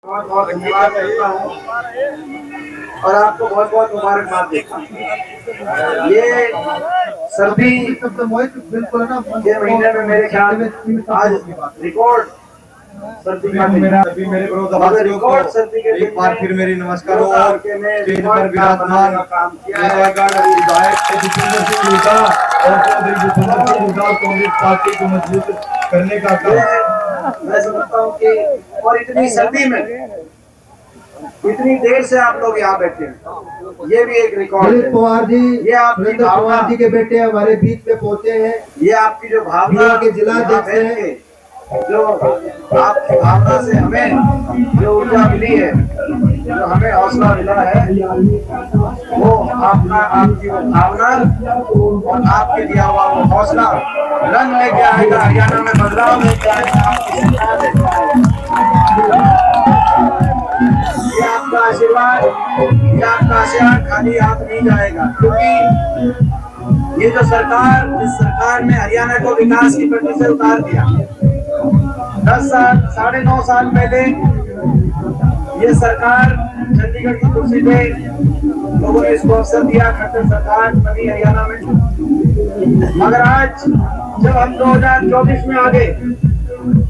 बहुत बहुत धन्यवाद करता हूँ और आपको बहुत बहुत मुबारकबाद देता हूँ। ये सर्दी ये महीने में मेरे ख्याल में आज रिकॉर्ड सर्दी का मेरा सभी मेरे रिकॉर्ड को सर्दी के एक बार फिर मेरी नमस्कार और स्टेज पर विराजमान विधायक जितेंद्र सिंह हुड्डा और चौधरी जितेंद्र सिंह हुड्डा कांग्रेस पार्टी को मजबूत करने का काम। मैं समझता हूँ कि और इतनी सर्दी में इतनी देर से आप लोग यहाँ बैठे हैं, ये भी एक रिकॉर्ड है। पवार जी, ये आपकी पवार जी के बेटे हमारे बीच में पहुंचे हैं। ये आपकी जो भावना के जिला अध्यक्ष हैं, जो आपकी भावना से हमें जो ऊर्जा मिली है, जो हमें हौसला मिला है, वो आपकी वो भावना और आपके दिया हुआ वो हौसला रंग लेके आएगा, हरियाणा में बदलाव लेके आएगा, आपकी सरकार लेके आएगा। ये आपका आशीर्वाद, ये आपका आशीर्वाद खाली हाथ नहीं जाएगा, क्योंकि ये जो सरकार, जिस सरकार ने हरियाणा को विकास की पटरी से उतार दिया, 10 साल 9.5 साल पहले ये सरकार चंडीगढ़ की कुर्सी पे लोगों ने इसको अवसर दिया, खट्टर सरकार बनी हरियाणा में। मगर आज जब हम 2024 में आ गए,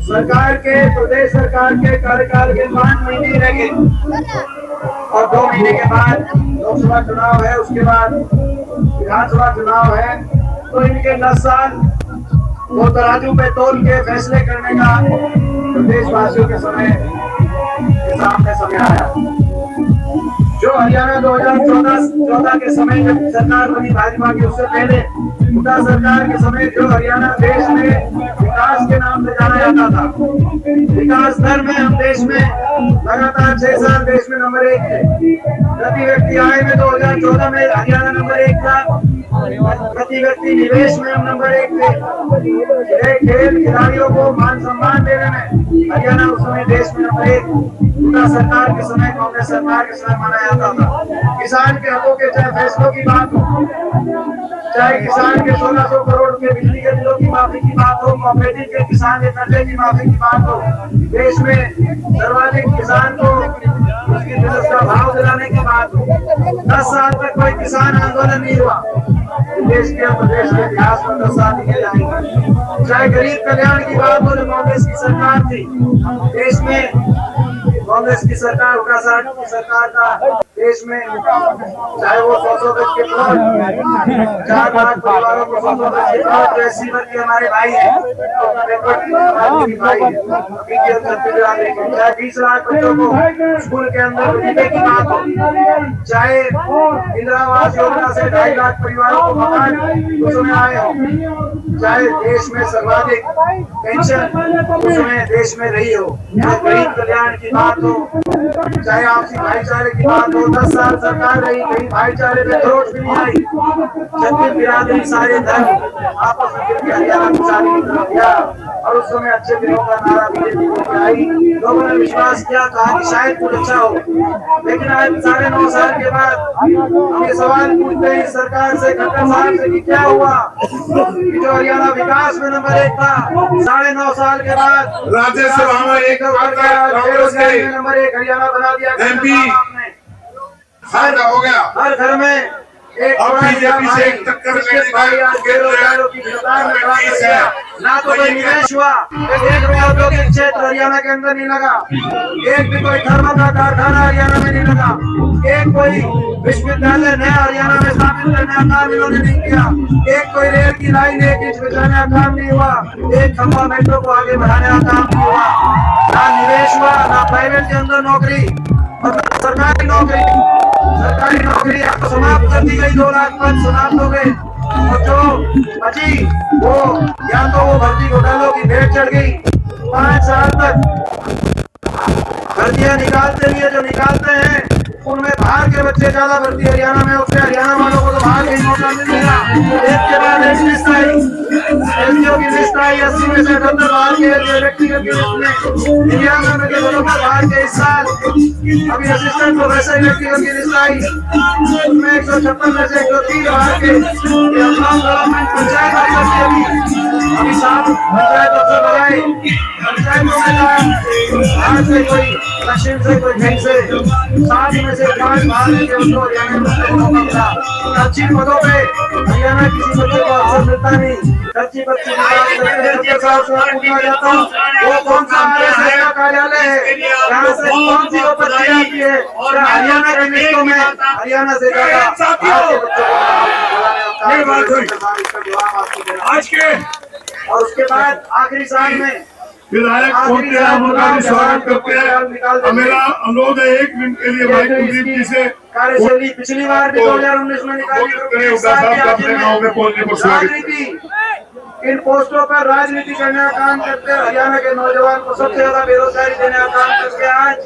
सरकार के प्रदेश सरकार के कार्यकाल के 5 महीने रह गए और 2 महीने के बाद लोकसभा चुनाव है, उसके बाद विधानसभा चुनाव है, तो इनके 10 साल वो तराजू पे तोल के फैसले करने का प्रदेशवासियों के सामने समय आया। जो हरियाणा 2014 के समय जब सरकार बनी भाजपा की, उससे पहले हुड्डा सरकार के समय जो हरियाणा देश में विकास के नाम से जाना जाता था, विकास दर में हम देश में लगातार 6 साल देश में नंबर 1 थे। प्रति व्यक्ति आय में 2014 में हरियाणा नंबर 1 था, प्रति व्यक्ति निवेश में हम नंबर 1 थे, खेल खिलाड़ियों को मान सम्मान देने में हरियाणा उस समय देश में नंबर 1 हुड्डा सरकार के समय, कांग्रेस सरकार के समय माना जाता था। किसान के हकों के चाहे फैसलों की बात हो, चाहे किसान के 1600 करोड़ के बिजली के बिलों की माफी की बात हो, कॉपरेटिव के किसान के कर्जे की माफी की बात हो, देश में सर्वाधिक किसान को उसकी दिलचस्प का भाव दिलाने की बात हो, 10 साल तक कोई किसान आंदोलन नहीं हुआ, देश के प्रदेश के इतिहास में 10 साल निकल जाएंगे। चाहे गरीब कल्याण की बात हो, जो कांग्रेस की सरकार थी देश में, कांग्रेस की सरकार, हुड्डा साहब की सरकार का देश में, चाहे वो 100 गज के प्लॉट, 4 लाख परिवारों को 100 गज के प्लॉट, रिसीवर के हमारे भाई हैं, चाहे 20 लाख बच्चों को स्कूल के अंदर बिजली की बात हो, चाहे इंदिरा आवास योजना से 2.5 लाख परिवारों को मकान उसमें आए हो, चाहे देश में सर्वाधिक पेंशन उसमें देश में रही हो, चाहे गरीब कल्याण की बात हो, चाहे आपसी भाईचारे की बात हो, 10 साल सरकार रही, कहीं भाईचारे में खरोच भी नहीं आई, जबकि बिरादरी सारे धर्म आपस में मिलकर हरियाणा को शादी की तरफ गया और उस समय अच्छे दिनों का नारा बीजेपी को आई। लोगों ने विश्वास किया, कहा कि शायद कुछ अच्छा हो, लेकिन आज 9.5 साल के बाद हम ये सवाल पूछते हैं सरकार से, खट्टर साहब से, कि क्या हुआ कि जो हरियाणा विकास में नंबर 1 था, 9.5 साल के बाद राज्यसभा में एक बेरोजगारी में नंबर 1 हरियाणा बना दिया MP हो गया। हर घर में एक बीजेपी से एक टक्कर बेरोजगारों की कतार में खड़ा कर दिया। ना तो कोई निवेश हुआ, 1 रुपया औद्योगिक क्षेत्र हरियाणा के अंदर नहीं लगा, एक भी कोई थर्मल का कारखाना हरियाणा में नहीं लगा, एक कोई विश्वविद्यालय नया हरियाणा में स्थापित करने का काम इन्होंने नहीं किया, एक कोई रेल की लाइन 1 इंच बिछाने का काम नहीं हुआ, एक खंभा मेट्रो को आगे बढ़ाने का काम नहीं हुआ, ना निवेश हुआ, ना प्राइवेट के अंदर नौकरी, मतलब सरकारी नौकरी आपको समाप्त कर दी गई, 2 लाख पद समाप्त हो गए और जो बची वो या तो वो भर्ती घोटालों की भेंट चढ़ गई। 5 साल तक भर्तियां निकालते भी है, जो निकालते हैं उनमें बाहर के बच्चे ज्यादा भर्ती हरियाणा में, उससे हरियाणा वालों को तो बाहर कहीं मौका मिल गया। एक के बाद एक लिस्ट आई, एसडीओ की लिस्ट आई, 80 में से 78 बाहर के व्यक्तिगत की लिस्ट में 99 के लोगों का बाहर के इस साल अभी असिस्टेंट प्रोफेसर इलेक्ट्रिकल की लिस्ट आई, उसमें 156 में से 103 बाहर के डेवलपमेंट पंचायत आई करती अभी 7 पंचायत अफसर बनाए। पंचायतों में आज से कोई दक्षिण से कोई कहीं से 7 में से 5 बाहर के उनको हरियाणा में मिला। अच्छी पदों पे हरियाणा किसी बच्चे को अवसर मिलता नहीं। अच्छी बच्ची पूछा जाता वो कौन सा का कार्यालय है, यहाँ से कौन सी उपस्थिति आती है और हरियाणा के लिस्टों में हरियाणा से आज के और उसके बाद आखिरी साल में विधायक पहुंचते हैं, हम उनका भी स्वागत करते हैं। मेरा अनुरोध है 1 मिनट के लिए भाई कुलदीप जी से कार्यशैली पिछली बार भी 2019 में निकाली राजनीति, इन पोस्टों पर राजनीति करने का काम करते हैं। हरियाणा के नौजवान को सबसे ज्यादा बेरोजगारी देने का काम करके आज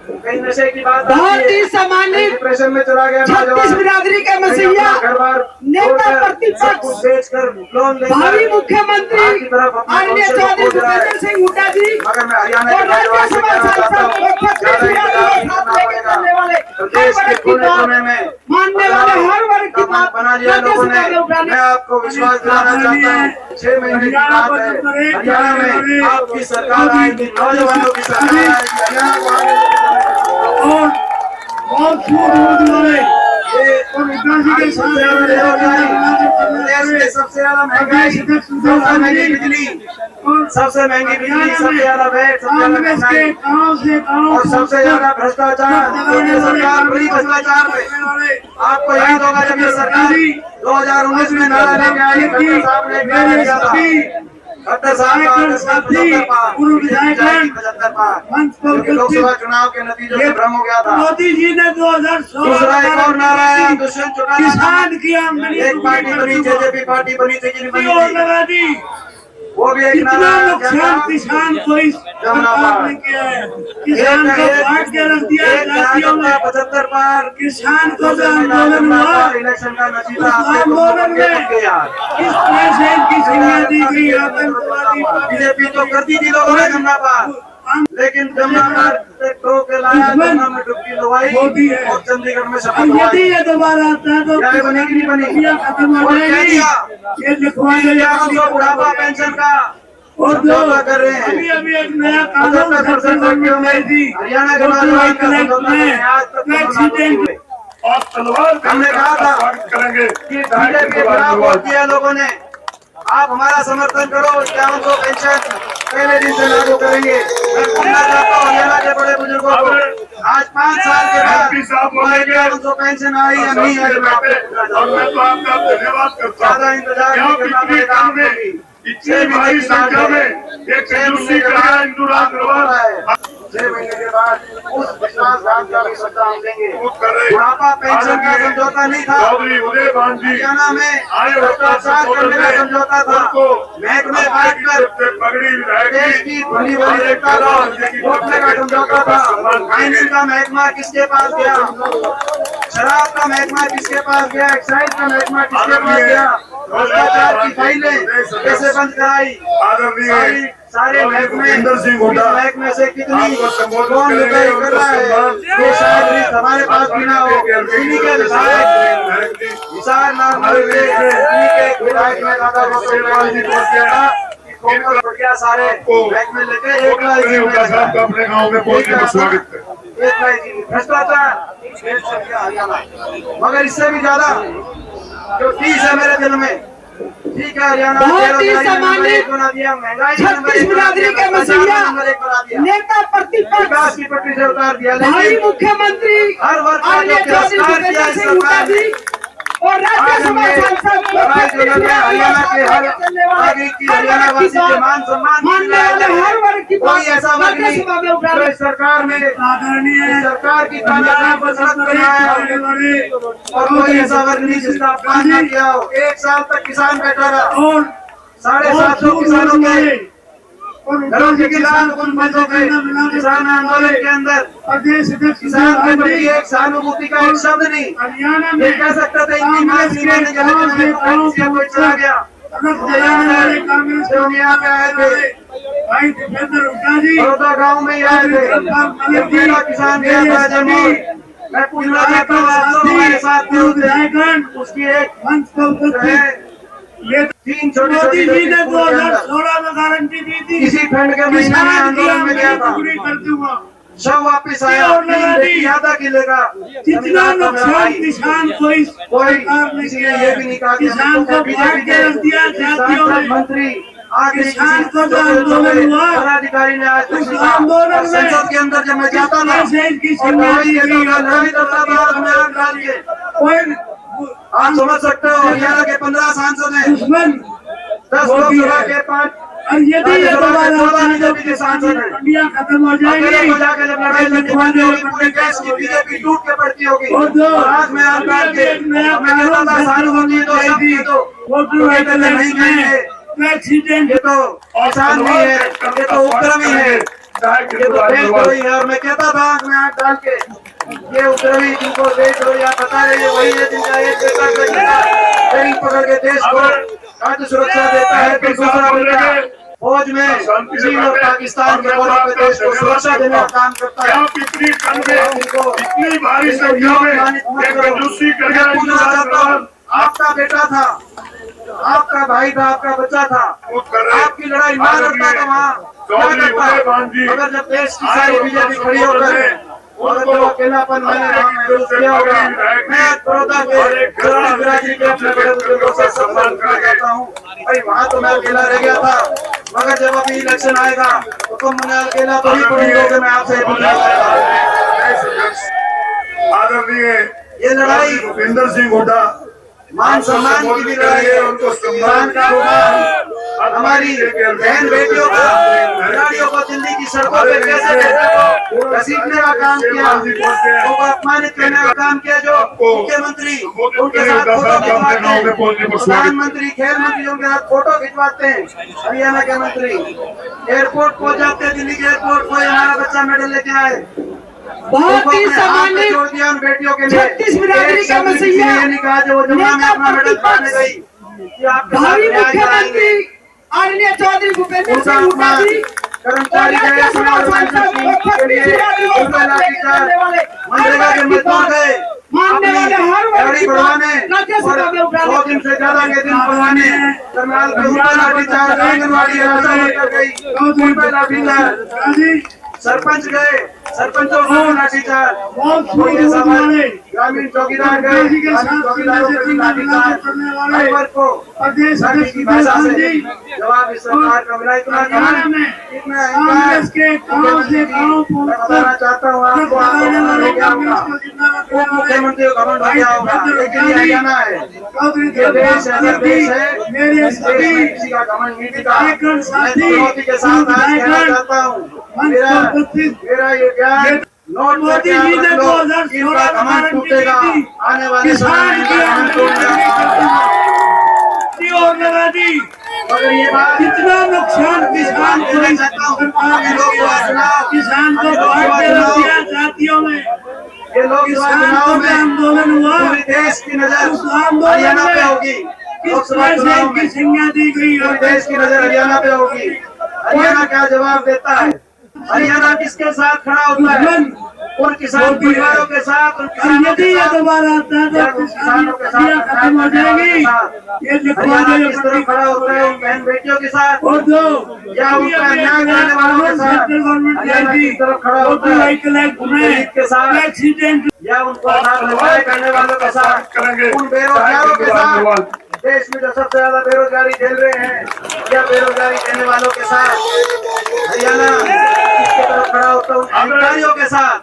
कहीं नशे की बात बहुत ही सम्मानित डिप्रेशन में चला गया छत्तीस बिरादरी के मसीहा नेता प्रतिपक्ष बेचकर लोन भावी मुख्यमंत्री आदरणीय चौधरी भूपेंद्र सिंह हुड्डा जी मगर मैं हरियाणा और राज्यसभा सांसद करने वाले देश के कोने कोने में मानने वाले हर वर्ग की बात बना लिया लोगों ने। मैं आपको विश्वास दिलाना चाहता हूँ 6 महीने की बात है, हरियाणा में आपकी सरकार आएगी, नौजवानों की सरकार आएगी, हरियाणा को आगे और बहुत खूब वाले और जी के सबसे ज्यादा महंगाई, सबसे महंगी बिजली, सबसे महंगी बिजली, सबसे ज्यादा वैट, सबसे ज्यादा महंगाई और सबसे ज्यादा भ्रष्टाचार। सरकार बड़ी भ्रष्टाचार में आपको याद होगा जब ये सरकार 2019 में नारा लेके आई, खट्टर साहब ने नारा दिया था, खट्टर साहब पूर्व विधायक लोकसभा चुनाव के नतीजों से भ्रम हो गया था। मोदी जी ने 2016 दूसरा एक और नारा आया, दुष्यंत चौटाला किसान की आमदनी एक पार्टी बनी, जेजेपी पार्टी बनी थी कि नहीं बनी और थी, लगा दी। वो भी एक कितना नारा नुकसान किसान को इस सरकार ने किया है। किसान को बांट के रख दिया जातियों में। 75 बार किसान को जो आंदोलन हुआ इलेक्शन का नतीजा आंदोलन में किस तरह से इनकी सीमा दी गई आतंकवादी बीजेपी तो करती थी लोगों ने जमुना पार, लेकिन जमुना पार से टो के लाया, जमुना में डुबकी लवाई और चंडीगढ़ में शपथ यदि लवाई। ये दोबारा आता है तो क्या बनी कि नहीं बनी? खत्म हो और कह जाएगी। दिया ये लिखवाएंगे बुढ़ापा पेंशन का और जो कर रहे हैं अभी एक नया कानून 75% लड़कियों में हरियाणा के नौजवान का समझौता है, आज तक एक्सीडेंट आप तलवार हमने कहा था करेंगे कि बीजेपी के खिलाफ वोट दिया लोगों ने, आप हमारा समर्थन करो, 5100 पेंशन पहले दिन से लागू करेंगे। मैं कहना चाहता हूँ हरियाणा के बड़े बुजुर्गों को, आज 5 साल के बाद 5100 पेंशन आई या नहीं आई, और मैं तो आपका धन्यवाद करता हूँ। ज्यादा इंतजार नहीं करना पड़ेगा आपको। इतनी भारी संख्या में एक कंजूसी करेगा हिंदुराज ग्रोवर 6 महीने के बाद उस विश्वासघात का भी सजा हम देंगे। कर रहे बुढ़ापा पेंशन का समझौता नहीं था, चौधरी उदय भान जी हरियाणा में भ्रष्टाचार करने का समझौता था, महकमे बांट कर पगड़ी देश की भली भली रेखा रोकने का समझौता था। माइनिंग का महकमा किसके पास गया, शराब का महकमा किसके पास गया, एक्साइज का महकमा किसके पास गया, भ्रष्टाचार की फाइलें कैसे बंद कराई, सारे महकमे महकमे से कितनी कौन लुटाई कर रहा है, ये शायद हमारे पास भी ना हो। इन्हीं के विधायक हिसार नाम के विधायक में दादा सारे महकमे लेके एक अपने गाँव में पहुँचने का स्वागत करें। भ्रष्टाचार मगर इससे भी ज्यादा जो चीज है मेरे दिल में, ठीक है हरियाणा बहुत ही सम्मानित बना दिया, महंगाई छत्तीस बिरादरी के मसीहा नेता प्रतिपक्ष विकास की पटरी से उतार दिया, भावी लेकिन मुख्यमंत्री हर वर्ग का आदरणीय जो चौधरी तिरस्कार किया भूपेंद्र इस सिंह हुड्डा सरकार ने, जी और राज्यसभा सांसद हरियाणा के हर नागरिक की हरियाणा वासी के मान सम्मान मानने वाले हर वर्ग की कोई ऐसा वर्ग नहीं राज्यसभा में जो उठाने इस सरकार में सरकार की तानाशाही पर सड़क पर आया हो, और कोई ऐसा वर्ग नहीं जिसका अपमान न किया हो। 1 साल तक किसान बैठा रहा और 750 किसानों के घरों के किसान उन बंदों के किसान आंदोलन के अंदर प्रदेश अध्यक्ष किसान के प्रति एक सहानुभूति का एक शब्द नहीं, हरियाणा ये में कह सकता था इनकी मांग नहीं माने जाने कोई चला गया। कांग्रेस यहाँ पे आए थे भाई दीपेंद्र हुड्डा जी बड़ौदा गांव में ही आए थे। जब मेरा किसान गया था जमीन, मैं पूछना चाहता हूँ आप लोग हमारे साथ थे उस दिन। उसकी एक मंच पर उपस्थित ये तीन छोटी मोदी छोटी जी ने फैक्ट्री के अंदर 2016 में गारंटी दी थी इसी ठंड के महीने में किसान की आंदोलन में गया आमदनी था। पूरी कर दूंगा। शव वापिस आया, और 3 बेटी आधा किले का जितना नुकसान किसान को इस कोई सरकार ने किसी किया ने ये भी नहीं कहा कि किसान को बांट के रख दिया जातियों सांसद में। मंत्री आगे किसान किसी को जो आंदोलन हुआ, पदाधिकारी ने आज तक उस नहीं कहा। आंदोलन और में संसद के अंदर जब मैं जाता था कैसे इनकी और लड़ाई सुनवाई करता हुई था, लड़ाई करता था और मैं आग डाल के कोई आप समझ सकते हो हरियाणा के 15 सांसद हैं, दुश्मन 10 मोदी लोकसभा है। के 5 और यदि ये दोबारा बीजेपी के सांसद हैं। इंडिया खत्म हो अकेले जाएगी को जाके जब लड़ाई लड़नी पड़ती होगी, पूरे देश की बीजेपी टूट के पड़ती होगी। और जो और आज मैं आग डाल के नया मैं कहता था सारों को दे दो, सब दे दो, वो तो कहते थे नहीं कहेंगे, प्रेसिडेंट ये तो किसान नहीं है, ये तो उपद्रवी है, ये तो देशद्रोही है। और मैं कहता था मैं आग डाल के ये उपद्रवी जिनको देशद्रोही आप बता रहे हैं वही है जिनका एक बेटा ट्रेनिंग पकड़ के देश को राज्य सुरक्षा देता है, तो दूसरा बेटा फौज में चीन और पाकिस्तान के बॉर्डर पे देश को सुरक्षा देने का काम करता है। आप इतनी ठंड में इतनी भारी संख्या में एक कंजूसी कर मैं पूछना चाहता हूँ, आपका बेटा था, आपका भाई था, आपका बच्चा था, आपकी लड़ाई ना लड़ता तो वहाँ क्या करता? अगर जब देश की सारी बीजेपी खड़ी होकर और जो अकेलापन मैंने वहाँ महसूस किया होगा, मैं बड़ौदा के बिरादरी के अपने बड़े बुजुर्गों से सम्मान करना चाहता हूँ। भाई वहाँ तो मैं अकेला रह गया था, मगर जब अभी इलेक्शन आएगा तो तुम मैंने अकेला तो नहीं पड़ेगा। मैं आपसे पूछना चाहता हूँ, आदरणीय ये लड़ाई भूपेंद्र सिंह हुड्डा मान सम्मान की भी लड़ाई है, उनको सम्मान का होगा। हमारी बहन बेटियों को, खिलाड़ियों को दिल्ली की सड़कों पे कैसे बेटे को घसीटने का काम किया, उनको अपमानित करने का काम किया, जो मुख्यमंत्री उनके साथ फोटो खिंचवाते हैं, प्रधानमंत्री खेल मंत्री उनके साथ फोटो खिंचवाते हैं, हरियाणा के मंत्री एयरपोर्ट पहुंच जाते हैं, दिल्ली के एयरपोर्ट को हमारा बच्चा मेडल लेके आए। बहुत ही सम्मानित बेटियों के लिए छत्तीस बिरादरी का मसीहा ये नहीं कहा जो जमुना में अपना मेडल पाने गई कि आपके साथ भावी न्याय कराएंगे। मुख्यमंत्री आदरणीय चौधरी भूपेंद्र उनका सिंह हुड्डा अपमान जी कर्मचारी गए, समाज के लिए उनका लाठीचार्ज, मनरेगा के मजदूर गए मानने वाले हर गाड़ी बढ़वाने राज्यसभा में और उठाने 2 दिन से ज्यादा के दिन बढ़वाने, करनाल पे उनका लाठीचार्ज, आंगनबाड़ी आशा वर्कर गई, उन पे लाठीचार्ज, सरपंच गए, सरपंचों को लाठीचार्ज, उनके सामने ग्रामीण चौकीदार गए, ग्रामीण चौकीदारों पे भी लाठीचार्ज, हर वर्ग को लाठी की भाषा से जवाब इस सरकार का मिला। इतना इतना कांग्रेस के गांव से गांव मैं बताना चाहता हूँ आपको, हो गया होगा, उप मुख्यमंत्री को घमंड हो गया होगा, लेकिन ये हरियाणा है, ये देश ऐसा देश है, मेरे सभी किसी का घमंड नहीं दिखा। मैं चुनौती के साथ आज कहना चाहता हूँ, मेरा ये ज्ञान नोट मोदी जी ने 2016 इनका घमंड टूटेगा, आने वाले समय में घमंड टूट जाएगा। लगा दी मगर ये बात कितना नुकसान किसान को इस सरकार ने किया, किसान को बांट के रख दिया जातियों में, ये लोकसभा किसान चुनाव को में आंदोलन हुआ, पूरे देश की नजर उस आंदोलन हरियाणा पे में होगी। किस लोकसभा तरह से चुनाव इनकी में संज्ञा दी गई पूरे है। देश की नजर हरियाणा पे होगी। हरियाणा क्या जवाब देता है, हरियाणा किसके साथ खड़ा होता है, उन किसान परिवारों के साथ, उन किसानों यदि के ये साथ, दोबारा आता है तो किसानों के किसानियां साथ खत्म हो जाएगी। ये लिखवा हरियाणा दो किस तरह खड़ा होता है उन बहन बेटियों के साथ, और दो या उनका न्याय करने वालों के साथ, सेंट्रल गवर्नमेंट हरियाणा जाएगी किस तरह खड़ा वो होता तो है कलेक्ट में गरीब के साथ, एक्सीडेंट या उनको साथ लड़ाई करने वालों के साथ, उन बेरोजगारों के साथ, देश में जो सबसे ज्यादा बेरोजगारी झेल रहे हैं, या बेरोजगारी देने वालों के साथ हरियाणा किसकी तरफ खड़ा होता है, उन अधिकारियों के साथ,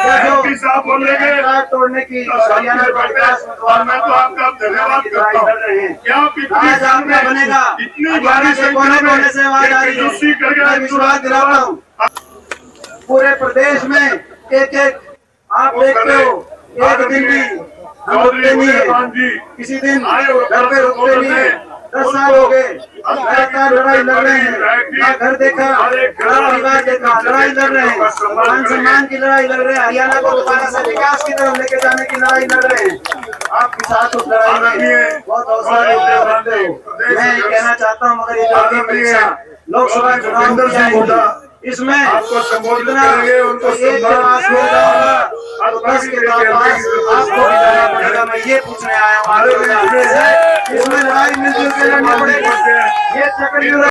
या जो साहब बोलेंगे काट तोड़ने की हरियाणा का विकास मैं तो आपका धन्यवाद करता हूँ। कर रहे हैं। क्या आज आपका बनेगा, हरियाणा से कोने कोने से आवाज आ रही है, मैं विश्वास दिलाता हूँ पूरे प्रदेश में एक आप देखते हो, एक दिन भी हम रुकते नहीं है, किसी दिन घर पे रुकते नहीं है। 10 साल हो गए लगातार लड़ाई लड़ रहे हैं, ना घर देखा ना परिवार देखा, लड़ाई लड़ रहे हैं, मान सम्मान की लड़ाई लड़ रहे हैं, हरियाणा को दोबारा से विकास की तरफ लेके जाने की लड़ाई लड़ रहे हैं। आपके साथ उस लड़ाई में बहुत हौसला देते हो। मैं ये कहना चाहता हूँ, मगर ये जो अग्नि परीक्षा लोकसभा चुनाव भूपेंद्र की सिंह आएगी। हुड्डा इसमें आपको संबोधित इतना करेंगे, उनको एक सम्मान जवाब देंगे। होगा तो 10 के पास आपको भी जाना पड़ेगा। मैं ये पूछने आया हूँ, इसमें लड़ाई मिलजुल के लड़नी पड़ेगी। ये चक्रव्यूह